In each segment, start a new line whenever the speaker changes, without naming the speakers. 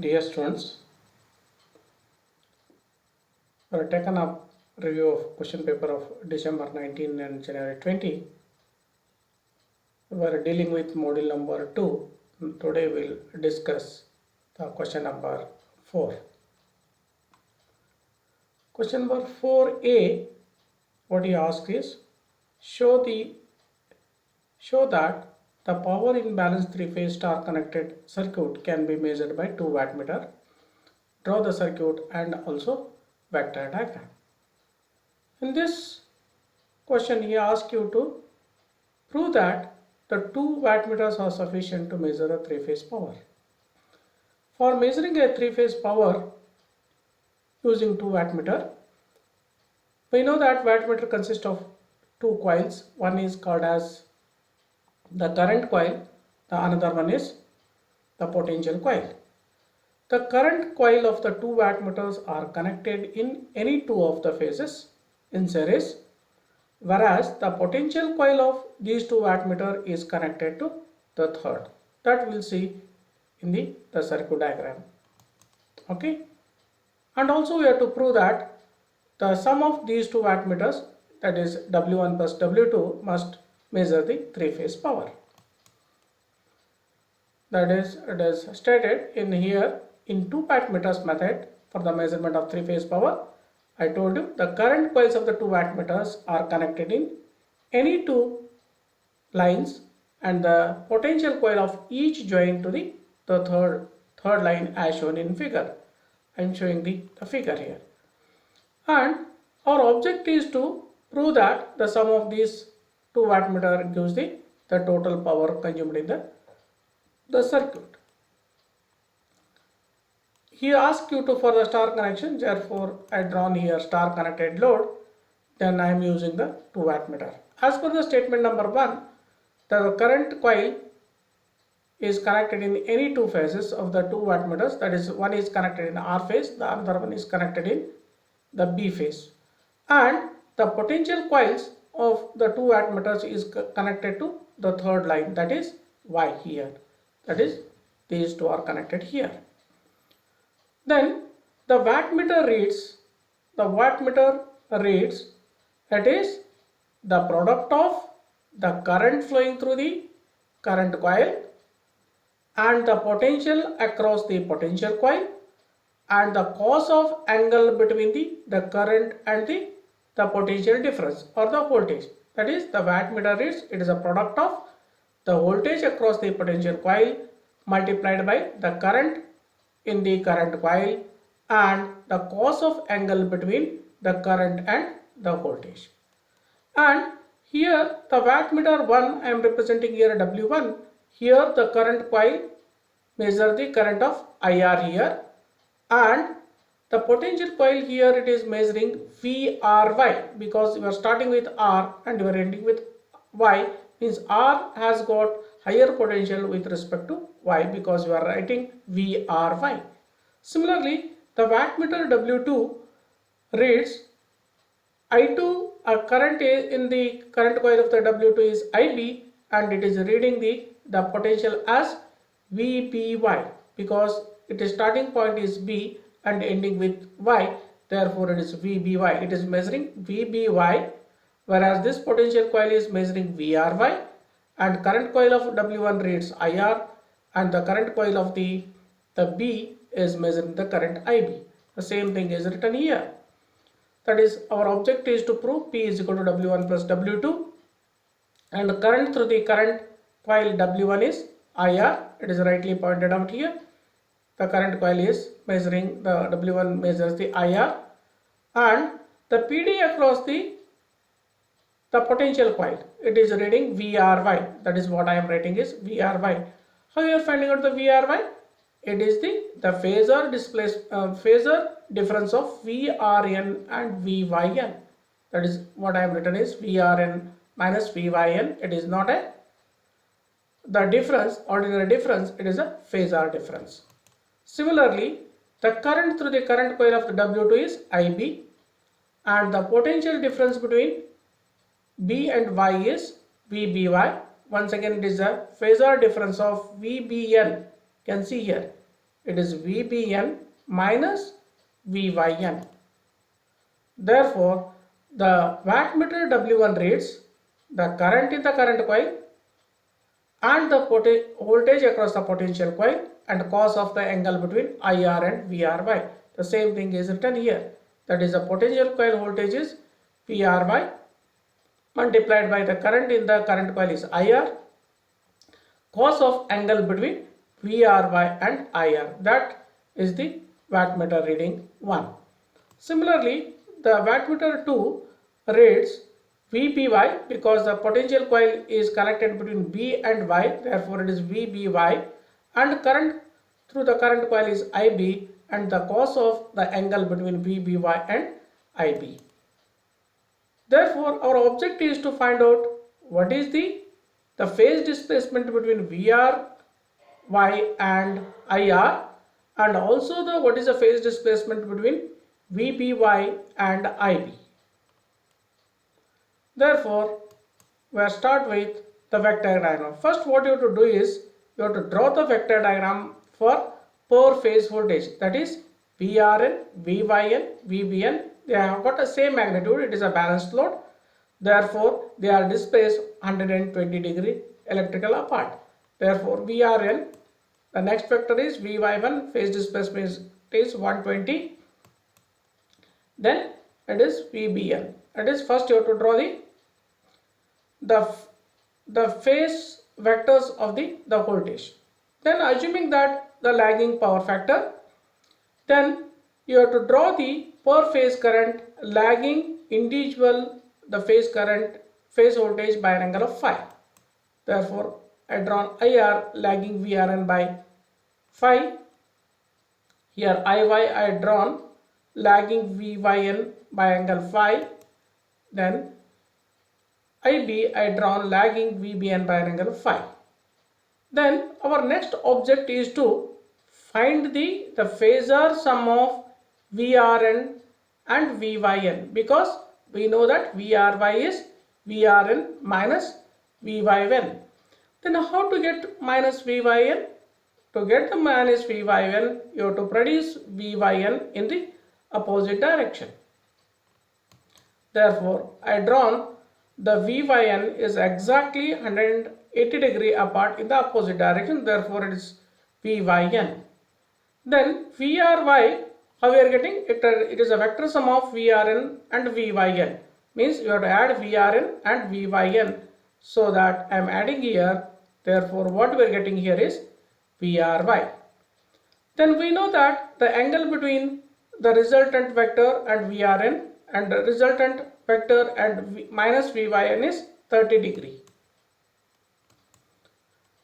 Dear students, we have taken up review of question paper of December 19 and January 20. We are dealing with module number 2. Today we will discuss the question number 4. Question number 4a, what he asks is, show that the power in balanced three-phase star connected circuit can be measured by 2 wattmeter. Draw the circuit and also vector diagram. In this question, he asks you to prove that the 2 wattmeters are sufficient to measure a three-phase power. For measuring a three-phase power using 2 wattmeter, we know that wattmeter consists of 2 coils. One is called as the current coil, the another one is the potential coil. The current coil of the 2 wattmeters are connected in any two of the phases in series, whereas the potential coil of these 2 wattmeter is connected to the third. That we'll see in the circuit diagram. Okay, and also we have to prove that the sum of these 2 wattmeters, that is W1 plus W2, must measure the three-phase power. That is, it is stated in here in 2 wattmeters method for the measurement of three-phase power. I told you the current coils of the 2 wattmeters are connected in any 2 lines, and the potential coil of each joined to the third line as shown in figure. I am showing the figure here. And our object is to prove that the sum of these 2 wattmeter gives the total power consumed in the circuit. He asks you to for the star connection, therefore I drawn here star connected load, then I am using the 2 wattmeter. As per the statement number 1, the current coil is connected in any 2 phases of the 2 wattmeters, that is, one is connected in R phase, the other one is connected in the B phase, and the potential coils of the 2 wattmeters is connected to the third line, that is Y here, that is these two are connected here. Then the wattmeter reads, that is the product of the current flowing through the current coil and the potential across the potential coil and the cos of angle between the current and the potential difference or the voltage. That is, the wattmeter reads, it is a product of the voltage across the potential coil multiplied by the current in the current coil and the cos of angle between the current and the voltage. And here the wattmeter 1 I am representing here W1. Here the current coil measure the current of IR here, and the potential coil here it is measuring VRY, because we are starting with R and we are ending with Y, means R has got higher potential with respect to Y because we are writing VRY. Similarly, the wattmeter W2 reads I2, current in the current coil of the W2 is IB, and it is reading the potential as VBY because its starting point is B and ending with Y, therefore it is VBY. It is measuring VBY, whereas this potential coil is measuring VRY, and current coil of W1 reads IR, and the current coil of the B is measuring the current IB. The same thing is written here. That is, our object is to prove P is equal to W1 plus W2, and the current through the current coil W1 is IR. It is rightly pointed out here. The current coil is measuring, the W1 measures the IR, and the PD across the potential coil, it is reading VRY. That is what I am writing is VRY. How you are finding out the VRY? It is the phasor difference of VRN and VYN. That is what I am written is VRN minus VYN. It is not the difference, ordinary difference, it is a phasor difference. Similarly, the current through the current coil of the W2 is IB, and the potential difference between B and Y is VBY. Once again, it is a phasor difference of VBN. You can see here it is VBN minus VYN. Therefore, the wattmeter W1 reads the current in the current coil and the voltage across the potential coil and cos of the angle between IR and VRY. The same thing is written here. That is, the potential coil voltage is VRY multiplied by the current in the current coil is IR, cos of angle between VRY and IR. That is the wattmeter reading 1. Similarly, the wattmeter 2 reads VBY because the potential coil is connected between B and Y, therefore it is VBY, and current through the current coil is IB, and the cos of the angle between VBY and IB. Therefore, our object is to find out what is the phase displacement between VRY and IR, and also what is the phase displacement between VBY and IB. Therefore, we will start with the vector diagram. First, what you have to do is you have to draw the vector diagram for per phase voltage, that is VRN, VYN, VBN. They have got the same magnitude, it is a balanced load. Therefore, they are displaced 120 degree electrical apart. Therefore, VRN, the next vector is VY1, phase displacement is 120. Then it is VBN. That is, first you have to draw the phase vectors of the voltage. Then, assuming that the lagging power factor, then you have to draw the per phase current lagging individual the phase current phase voltage by an angle of phi. Therefore, I drawn IR lagging VRN by phi. Here IY I drawn lagging VYN by angle phi. Then IB I drawn lagging VBN by an angle of phi. Then our next object is to find the phasor sum of VRN and VYN, because we know that VRY is VRN minus VYN. Then how to get minus VYN? To get the minus VYN, you have to produce VYN in the opposite direction. Therefore, I drawn the VYN is exactly 180 degree apart in the opposite direction. Therefore, it is VYN. Then VRY, how we are getting it? It is a vector sum of VRN and VYN. Means you have to add VRN and VYN. So that I am adding here. Therefore, what we are getting here is VRY. Then we know that the angle between the resultant vector and VRN and the resultant vector and minus VYN is 30 degree.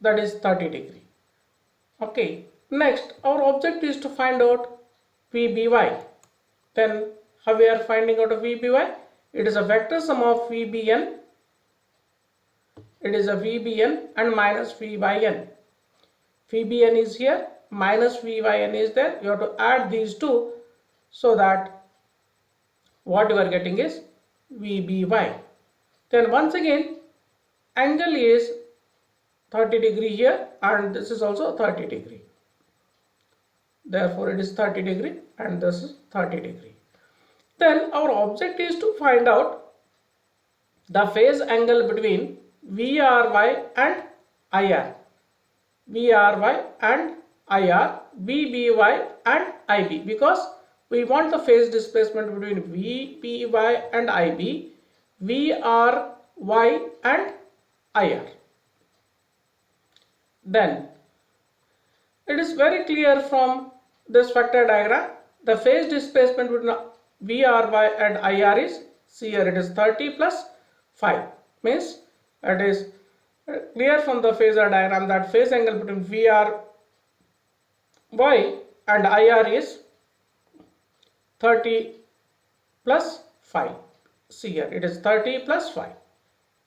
That is 30 degree. Okay. Next, our object is to find out VBY. Then how we are finding out of VBY? It is a vector sum of VBN. It is a VBN and minus VYN. VBN is here, minus VYN is there. You have to add these two, so that what you are getting is VBY. Then once again, angle is 30 degree here, and this is also 30 degree. Therefore, it is 30 degree and this is 30 degree. Then our object is to find out the phase angle between VRY and IR. VRY and IR, VBY and IB, because we want the phase displacement between VBY and IB, VRY and IR. Then it is very clear from this vector diagram, the phase displacement between VRY and IR is, see here it is 30 plus 5, means it is clear from the phasor diagram that phase angle between VRY and IR is 30 plus 5. See here it is 30 plus 5.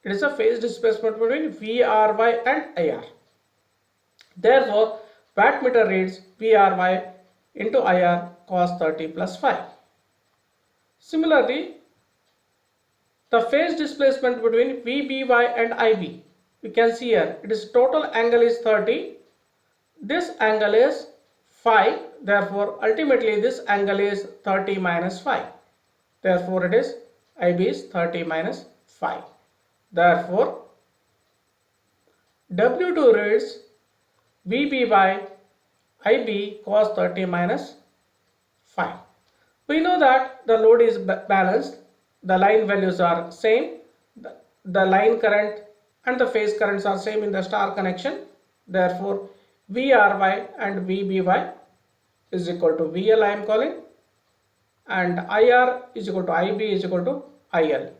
It is a phase displacement between VRY and IR. Therefore, wattmeter reads VRY into IR cos 30 plus 5. Similarly, the phase displacement between VBY and IB, you can see here it is total angle is 30. This angle is phi. Therefore, ultimately this angle is 30 minus phi. Therefore, it is IB is 30 minus phi. Therefore, W2 reads VB by IB cos 30 minus phi. We know that the load is balanced, the line values are same, the line current and the phase currents are same in the star connection. Therefore, VRY and VBY is equal to VL I am calling, and IR is equal to IB is equal to IL.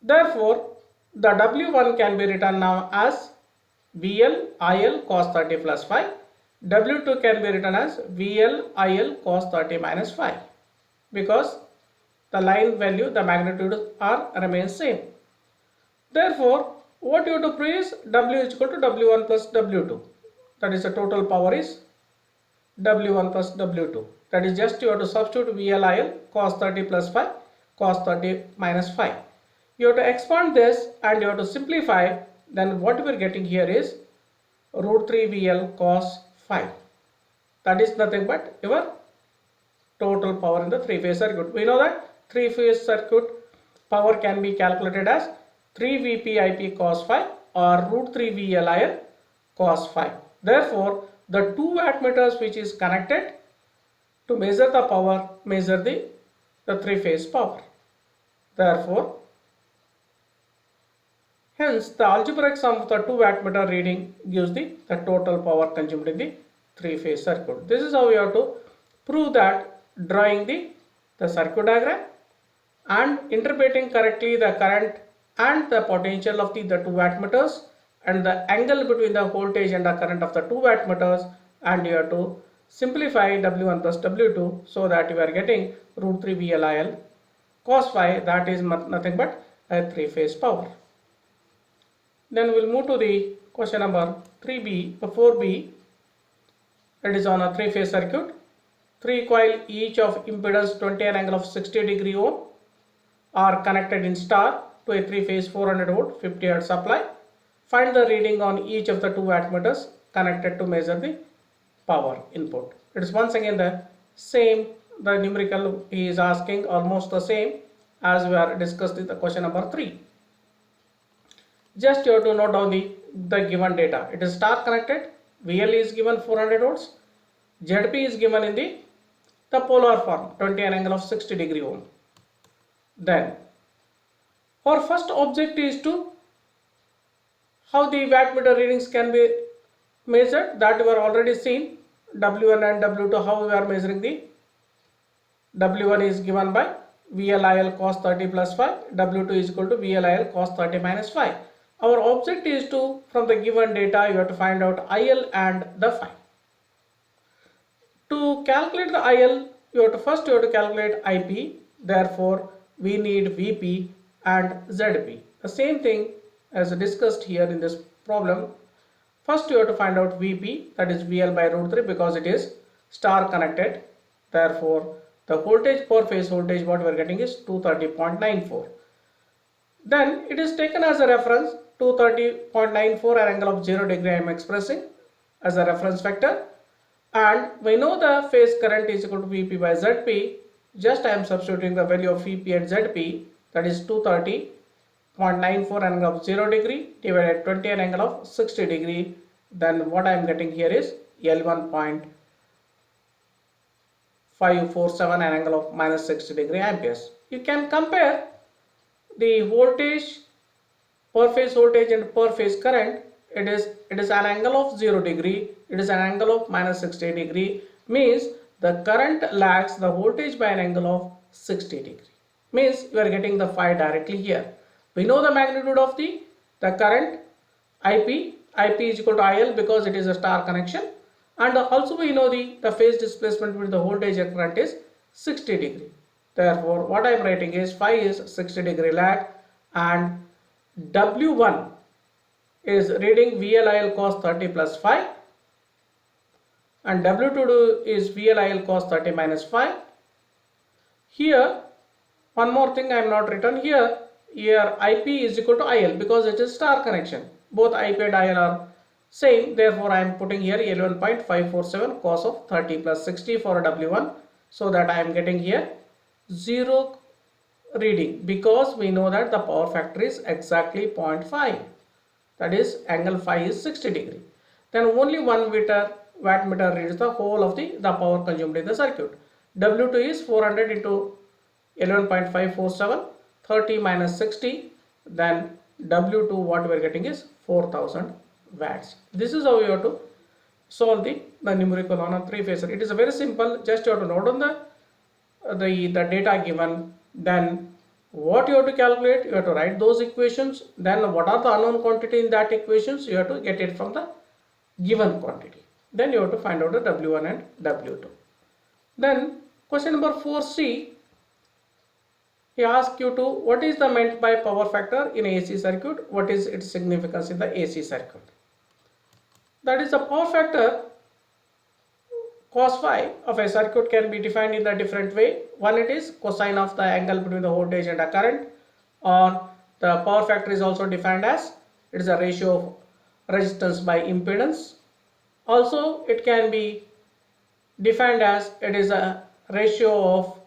Therefore, the W1 can be written now as VL IL cos 30 plus phi. W2 can be written as VL IL cos 30 minus phi, because the line value, the magnitude are remains same. Therefore, what you have to prove is W is equal to W1 plus W2. That is the total power is W1 plus W2. That is just you have to substitute VLIL cos 30 plus phi cos 30 minus phi. You have to expand this and you have to simplify. Then what we are getting here is root 3 VL cos phi. That is nothing but your total power in the three-phase circuit. We know that three-phase circuit power can be calculated as 3 Vp Ip cos phi or root 3 VLIL cos phi. Therefore, the two wattmeters which is connected to measure the power measure the three-phase power. Therefore, hence the algebraic sum of the two wattmeter reading gives the total power consumed in the three-phase circuit. This is how we have to prove that drawing the circuit diagram and interpreting correctly the current and the potential of the two wattmeters and the angle between the voltage and the current of the two wattmeters, and you have to simplify W1 plus W2 so that you are getting root 3 VLIL cos phi, that is nothing but a three-phase power. Then we will move to the question number 4b. It is on a three-phase circuit. 3 coil each of impedance 20 and angle of 60 degree ohm are connected in star to a three-phase 400 volt 50 Hz supply. Find the reading on each of the two wattmeters connected to measure the power input. It is once again the same, the numerical he is asking almost the same as we are discussed in the question number 3. Just you have to note down the given data. It is star connected, VL is given 400 volts, ZP is given in the polar form 20 and angle of 60 degree ohm. Then our first object is to how the wattmeter readings can be measured, that we are already seen. W1 and W2, how we are measuring the W1 is given by VLIL cos 30 plus phi, W2 is equal to VLIL cos 30 minus phi. Our object is to, from the given data, you have to find out IL and the phi. To calculate the IL, you have to calculate IP. Therefore, we need VP and ZP. The same thing as discussed here in this problem. First, you have to find out VP, that is VL by root 3, because it is star connected. Therefore, the voltage per phase voltage what we are getting is 230.94. Then it is taken as a reference 230.94 and angle of 0 degree I am expressing as a reference vector, and we know the phase current is equal to Vp by Zp. Just I am substituting the value of Vp and Zp, that is 230.94 angle of 0 degree divided 20 and angle of 60 degree. Then what I am getting here is L1.547 and angle of minus 60 degree amperes. You can compare the voltage, per phase voltage and per phase current. It is an angle of 0 degree, it is an angle of minus 60 degree, means the current lags the voltage by an angle of 60 degree, means you are getting the phi directly here. We know the magnitude of the current IP is equal to IL because it is a star connection, and also we know the phase displacement between the voltage and current is 60 degree. Therefore, what I am writing is phi is 60 degree lag, and W1 is reading VLIL cos 30 plus phi, and W2 is VLIL cos 30 minus phi. Here, one more thing I am not written here IP is equal to IL because it is star connection. Both IP and IL are Same, therefore I am putting here 11.547 cos of 30 plus 60 for W1, so that I am getting here 0 reading, because we know that the power factor is exactly 0.5, that is angle phi is 60 degree. Then only 1 wattmeter reads the whole of the power consumed in the circuit. W2 is 400 into 11.547, 30 minus 60, then W2 what we are getting is 4000 watts. This is how you have to solve the numerical on a three phase. It is a very simple, just you have to note on the data given, then what you have to calculate, you have to write those equations, then what are the unknown quantity in that equations, you have to get it from the given quantity, then you have to find out the W1 and W2. Then question number 4c, he asks you to what is the meant by power factor in AC circuit, what is its significance in the AC circuit. That is, the power factor cos phi of a circuit can be defined in a different way. One, it is cosine of the angle between the voltage and the current, or the power factor is also defined as it is a ratio of resistance by impedance. Also it can be defined as it is a ratio of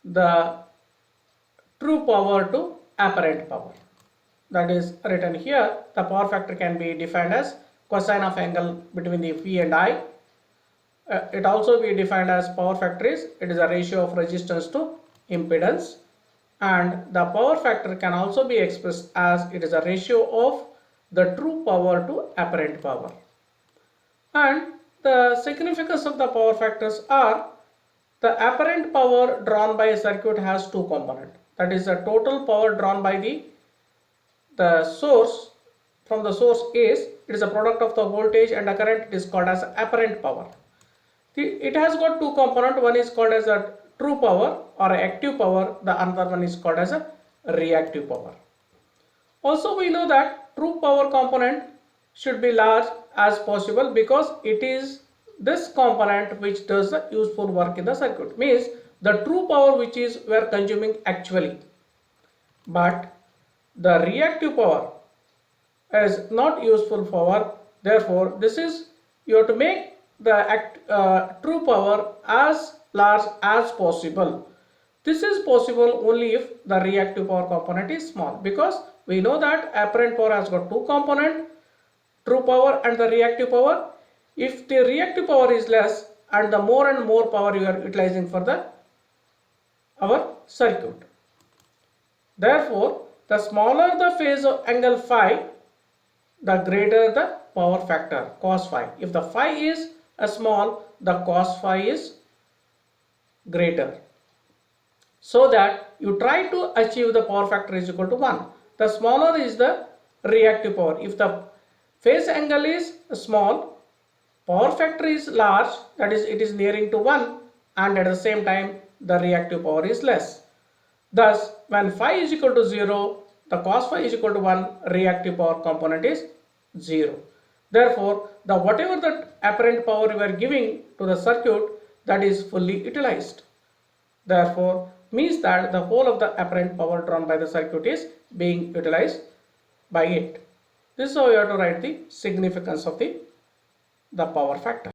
the true power to apparent power. That is written here. The power factor can be defined as cosine of angle between the P and I. It also be defined as power factor is it is a ratio of resistance to impedance, and the power factor can also be expressed as it is a ratio of the true power to apparent power. And the significance of the power factors are the apparent power drawn by a circuit has two components. That is, the total power drawn by the source from the source is, it is a product of the voltage and the current, it is called as apparent power. It has got two components, one is called as a true power or active power, the another one is called as a reactive power. Also we know that true power component should be large as possible, because it is this component which does the useful work in the circuit, means the true power which is we are consuming actually, but the reactive power is not useful power. Therefore this is, you have to make the true power as large as possible. This is possible only if the reactive power component is small, because we know that apparent power has got two components, true power and the reactive power. If the reactive power is less and the more and more power you are utilizing for our circuit, therefore the smaller the phase of angle phi, the greater the power factor cos phi. If the phi is small, the cos phi is greater, so that you try to achieve the power factor is equal to 1. The smaller is the reactive power. If the phase angle is small, power factor is large, that is it is nearing to 1, and at the same time the reactive power is less. Thus when phi is equal to 0, the cos phi is equal to 1, reactive power component is 0. Therefore the whatever the apparent power we are giving to the circuit, that is fully utilized. Therefore means that the whole of the apparent power drawn by the circuit is being utilized by it. This is how you have to write the significance of the power factor.